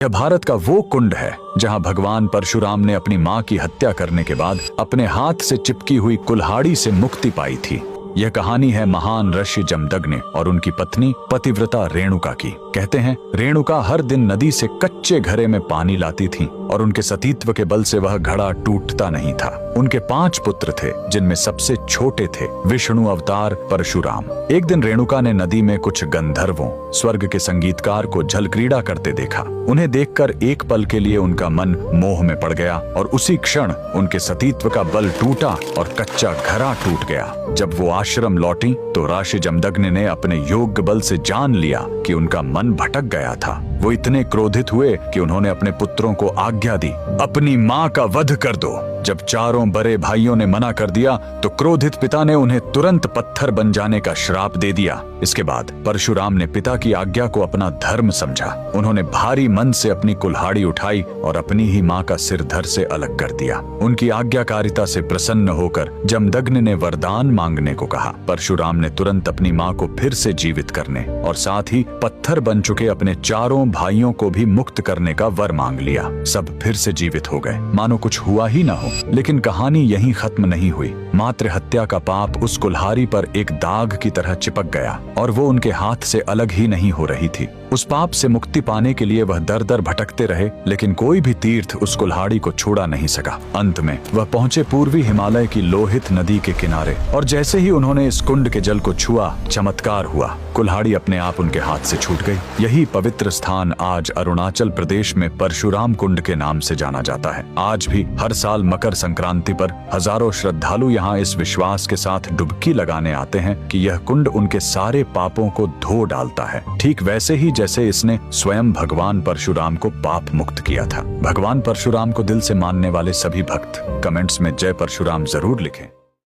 यह भारत का वो कुंड है जहां भगवान परशुराम ने अपनी मां की हत्या करने के बाद अपने हाथ से चिपकी हुई कुल्हाड़ी से मुक्ति पाई थी। यह कहानी है महान ऋषि जमदग्नि और उनकी पत्नी पतिव्रता रेणुका की। कहते हैं रेणुका हर दिन नदी से कच्चे घड़े में पानी लाती थी और उनके सतीत्व के बल से वह घड़ा टूटता नहीं था। उनके 5 पुत्र थे जिनमें सबसे छोटे थे विष्णु अवतार परशुराम। एक दिन रेणुका ने नदी में कुछ गंधर्वों स्वर्ग के संगीतकार को जल क्रीड़ा करते देखा। उन्हें देखकर एक पल के लिए उनका मन मोह में पड़ गया और उसी क्षण उनके सतीत्व का बल टूटा और कच्चा घड़ा टूट गया। जब वो आश्रम लौटी तो ऋषि जमदग्नि ने अपने योग बल से जान लिया कि उनका मन भटक गया था। वो इतने क्रोधित हुए कि उन्होंने अपने पुत्रों को आज्ञा दी, अपनी मां का वध कर दो। जब चारों बड़े भाइयों ने मना कर दिया तो क्रोधित पिता ने उन्हें तुरंत पत्थर बन जाने का श्राप दे दिया। इसके बाद परशुराम ने पिता की आज्ञा को अपना धर्म समझा। उन्होंने भारी मन से अपनी कुल्हाड़ी उठाई और अपनी ही मां का सिर धड़ से अलग कर दिया। उनकी आज्ञाकारिता से प्रसन्न होकर जमदग्नि ने वरदान मांगने को कहा। परशुराम ने तुरंत अपनी मां को फिर से जीवित करने और साथ ही पत्थर बन चुके अपने चारों भाइयों को भी मुक्त करने का वर मांग लिया। सब फिर से जीवित हो गए, मानो कुछ हुआ ही ना हो। लेकिन कहानी यहीं खत्म नहीं हुई। मातृ हत्या का पाप उस कुल्हाड़ी पर एक दाग की तरह चिपक गया और वो उनके हाथ से अलग ही नहीं हो रही थी। उस पाप से मुक्ति पाने के लिए वह दर दर भटकते रहे, लेकिन कोई भी तीर्थ उस कुल्हाड़ी को छुड़ा नहीं सका। अंत में वह पहुंचे पूर्वी हिमालय की लोहित नदी के किनारे और जैसे ही उन्होंने इस कुंड के जल को छुआ, चमत्कार हुआ। कुल्हाड़ी अपने आप उनके हाथ से छूट गई। यही पवित्र स्थान आज अरुणाचल प्रदेश में परशुराम कुंड के नाम से जाना जाता है। आज भी हर साल मकर संक्रांति पर हजारों श्रद्धालु यहाँ इस विश्वास के साथ डुबकी लगाने आते हैं कि यह कुंड उनके सारे पापों को धो डालता है, ठीक वैसे ही जैसे इसने स्वयं भगवान परशुराम को पाप मुक्त किया था। भगवान परशुराम को दिल से मानने वाले सभी भक्त कमेंट्स में जय परशुराम जरूर लिखें।